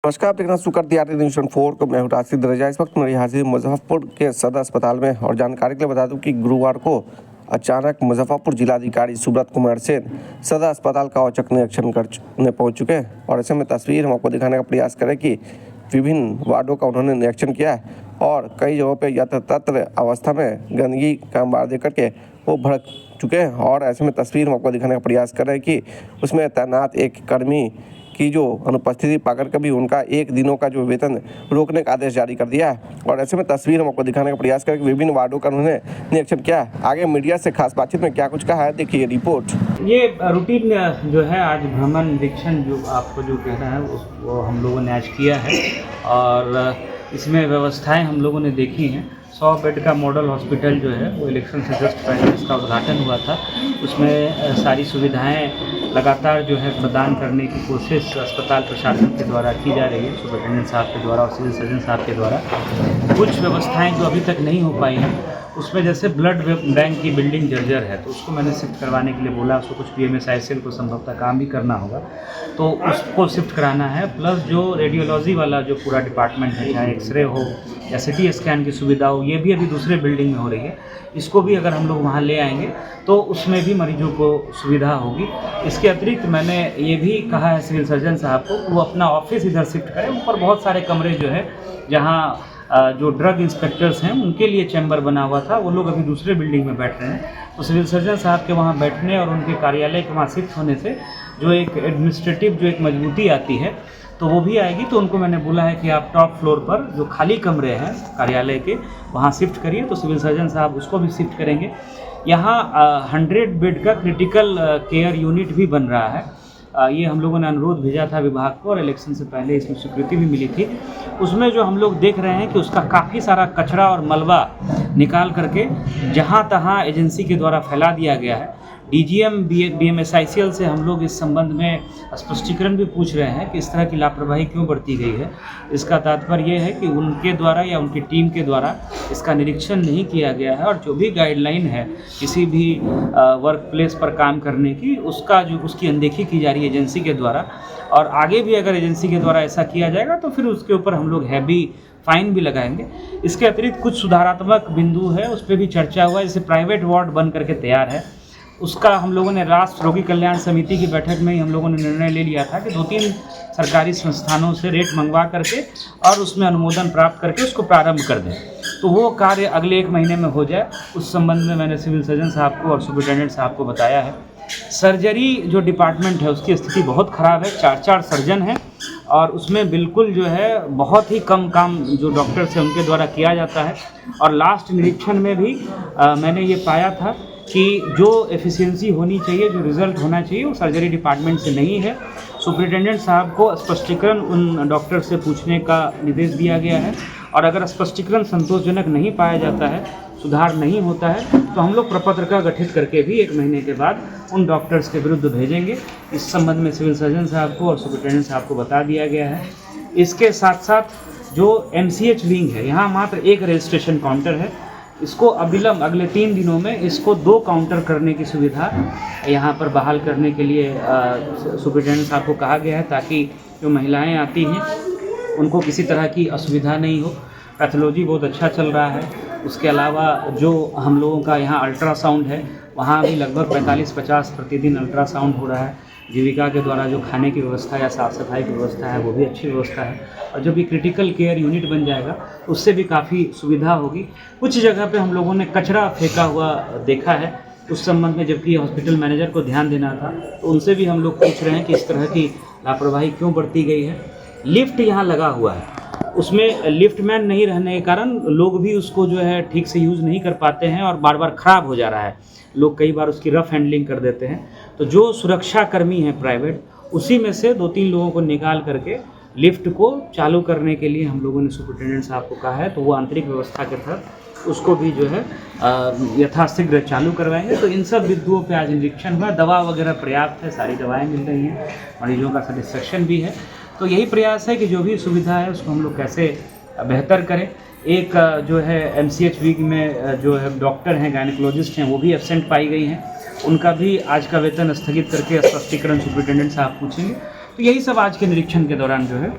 नमस्कार, आप देखना सुकर दियारी न्यूज़ 4 को मैं हूं राशिद रजा। इस वक्त मेरी हाजिर मुजफ्फरपुर के सदर अस्पताल में और जानकारी के लिए बता दूं कि गुरुवार को अचानक मुजफ्फरपुर जिलाधिकारी सुब्रत कुमार सेन सदर अस्पताल का औचक निरीक्षण करने पहुंच चुके हैं और ऐसे में तस्वीर हम आपको दिखाने का प्रयास करें कि विभिन्न वार्डों का उन्होंने निरीक्षण किया है और कई जगहों पर यथातथ अवस्था में गंदगी का अंबार दे करके वो भड़क चुके हैं और ऐसे में तस्वीर हम आपको दिखाने का प्रयास कर रहे हैं कि उसमें तैनात एक कर्मी की जो अनुपस्थिति पाकर कभी उनका 1 दिनों का जो वेतन रोकने का आदेश जारी कर दिया है और ऐसे में तस्वीर हम आपको दिखाने का प्रयास करें कि विभिन्न वार्डों का उन्होंने निरीक्षण किया है। आगे मीडिया से खास बातचीत में क्या कुछ कहा है, देखिए रिपोर्ट। ये रूटीन जो है आज भ्रमण निरीक्षण जो आपको जो कहना है वो हम लोगों ने आज किया है और इसमें व्यवस्थाएं हम लोगों ने देखी हैं। 100 बेड का मॉडल हॉस्पिटल जो है वो इलेक्शन से जस्ट पहले इसका उद्घाटन हुआ था। उसमें सारी सुविधाएं लगातार जो है प्रदान करने की कोशिश अस्पताल प्रशासन के द्वारा की जा रही है, सुपरिटेंडेंट साहब के द्वारा और सिविल सर्जन साहब के द्वारा। कुछ व्यवस्थाएं जो अभी तक नहीं हो पाई हैं उसमें जैसे ब्लड बैंक की बिल्डिंग जर्जर है तो उसको मैंने शिफ्ट करवाने के लिए बोला। उसको कुछ PMSICL को संभवतः काम भी करना होगा तो उसको शिफ्ट कराना है। प्लस जो रेडियोलॉजी वाला जो पूरा डिपार्टमेंट है, चाहे एक्सरे हो या CT स्कैन की सुविधा हो, ये भी अभी दूसरे बिल्डिंग में हो रही है। इसको भी अगर हम लोग वहाँ ले आएंगे तो उसमें भी मरीजों को सुविधा होगी। इसके अतिरिक्त मैंने ये भी कहा है सिविल सर्जन साहब को वो अपना ऑफिस इधर शिफ्ट करें। ऊपर बहुत सारे कमरे जो है जहाँ जो ड्रग इंस्पेक्टर्स हैं उनके लिए चैम्बर बना हुआ था, वो लोग अभी दूसरे बिल्डिंग में बैठ रहे हैं। तो सिविल सर्जन साहब के वहाँ बैठने और उनके कार्यालय के वहाँ शिफ्ट होने से जो एक एडमिनिस्ट्रेटिव जो एक मजबूती आती है तो वो भी आएगी। तो उनको मैंने बोला है कि आप टॉप फ्लोर पर जो खाली कमरे हैं कार्यालय के वहाँ शिफ्ट करिए। तो सिविल सर्जन साहब उसको भी शिफ्ट करेंगे। यहाँ 100 बेड का क्रिटिकल केयर यूनिट भी बन रहा है। ये हम लोगों ने अनुरोध भेजा था विभाग को और इलेक्शन से पहले इसमें स्वीकृति भी मिली थी। उसमें जो हम लोग देख रहे हैं कि उसका काफ़ी सारा कचरा और मलबा निकाल करके जहाँ तहाँ एजेंसी के द्वारा फैला दिया गया है। DGM BMSICL से हम लोग इस संबंध में स्पष्टीकरण भी पूछ रहे हैं कि इस तरह की लापरवाही क्यों बरती गई है। इसका तात्पर्य ये है कि उनके द्वारा या उनकी टीम के द्वारा इसका निरीक्षण नहीं किया गया है और जो भी गाइडलाइन है किसी भी वर्क प्लेस पर काम करने की उसकी अनदेखी की जा रही है एजेंसी के द्वारा। और आगे भी अगर एजेंसी के द्वारा ऐसा किया जाएगा तो फिर उसके ऊपर हम लोग हैवी फाइन भी लगाएंगे। इसके अतिरिक्त कुछ सुधारात्मक बिंदु है उस पर भी चर्चा हुआ है। जैसे प्राइवेट वार्ड बन करके तैयार है, उसका हम लोगों ने राष्ट्र रोगी कल्याण समिति की बैठक में ही हम लोगों ने निर्णय ले लिया था कि 2-3 सरकारी संस्थानों से रेट मंगवा करके और उसमें अनुमोदन प्राप्त करके उसको प्रारंभ कर दें। तो वो कार्य अगले 1 महीने में हो जाए। उस संबंध में मैंने सिविल सर्जन साहब को और सुपरिटेंडेंट साहब को बताया है। सर्जरी जो डिपार्टमेंट है उसकी स्थिति बहुत ख़राब है। 4 सर्जन हैं और उसमें बिल्कुल जो है बहुत ही कम काम जो डॉक्टर्स हैं उनके द्वारा किया जाता है। और लास्ट निरीक्षण में भी मैंने ये पाया था कि जो एफिशिएंसी होनी चाहिए, जो रिज़ल्ट होना चाहिए वो सर्जरी डिपार्टमेंट से नहीं है। सुपरिटेंडेंट साहब को स्पष्टीकरण उन डॉक्टर से पूछने का निर्देश दिया गया है और अगर स्पष्टीकरण संतोषजनक नहीं पाया जाता है, सुधार नहीं होता है तो हम लोग प्रपत्र का गठित करके भी 1 महीने के बाद उन डॉक्टर्स के विरुद्ध भेजेंगे। इस संबंध में सिविल सर्जन साहब को और सुपरिटेंडेंट साहब को बता दिया गया है। इसके साथ साथ जो MCH विंग है, यहाँ मात्र 1 रजिस्ट्रेशन काउंटर है। इसको अविलंब अगले 3 दिनों में इसको 2 काउंटर करने की सुविधा यहाँ पर बहाल करने के लिए सुपरिटेंडेंट साहब को कहा गया है ताकि जो महिलाएं आती हैं उनको किसी तरह की असुविधा नहीं हो। पैथोलॉजी बहुत अच्छा चल रहा है। उसके अलावा जो हम लोगों का यहाँ अल्ट्रासाउंड है वहाँ भी लगभग 45-50 प्रतिदिन अल्ट्रासाउंड हो रहा है। जीविका के द्वारा जो खाने की व्यवस्था या साफ़ सफाई की व्यवस्था है वो भी अच्छी व्यवस्था है और जब भी क्रिटिकल केयर यूनिट बन जाएगा उससे भी काफ़ी सुविधा होगी। कुछ जगह पे हम लोगों ने कचरा फेंका हुआ देखा है, उस संबंध में जबकि हॉस्पिटल मैनेजर को ध्यान देना था तो उनसे भी हम लोग पूछ रहे हैं कि इस तरह की लापरवाही क्यों बरती गई है। लिफ्ट यहाँ लगा हुआ है, उसमें लिफ्टमैन नहीं रहने के कारण लोग भी उसको जो है ठीक से यूज़ नहीं कर पाते हैं और बार बार ख़राब हो जा रहा है। लोग कई बार उसकी रफ़ हैंडलिंग कर देते हैं। तो जो सुरक्षा कर्मी हैं प्राइवेट, उसी में से 2-3 लोगों को निकाल करके लिफ्ट को चालू करने के लिए हम लोगों ने सुपरिटेंडेंट साहब को कहा है। तो वो आंतरिक व्यवस्था के तहत उसको भी जो है यथाशीघ्र चालू करवाएंगे। तो इन सब बिंदुओं पे आज निरीक्षण हुआ। दवा वगैरह पर्याप्त है, सारी दवाएँ मिल रही हैं, मरीजों का सेटिस्फेक्शन भी है। तो यही प्रयास है कि जो भी सुविधा है उसको हम लोग कैसे बेहतर करें। एक जो है MCH विंग में जो है डॉक्टर हैं, गायनेकोलॉजिस्ट हैं, वो भी एब्सेंट पाई गई हैं। उनका भी आज का वेतन स्थगित करके स्पष्टीकरण सुपरिटेंडेंट साहब पूछेंगे। तो यही सब आज के निरीक्षण के दौरान जो है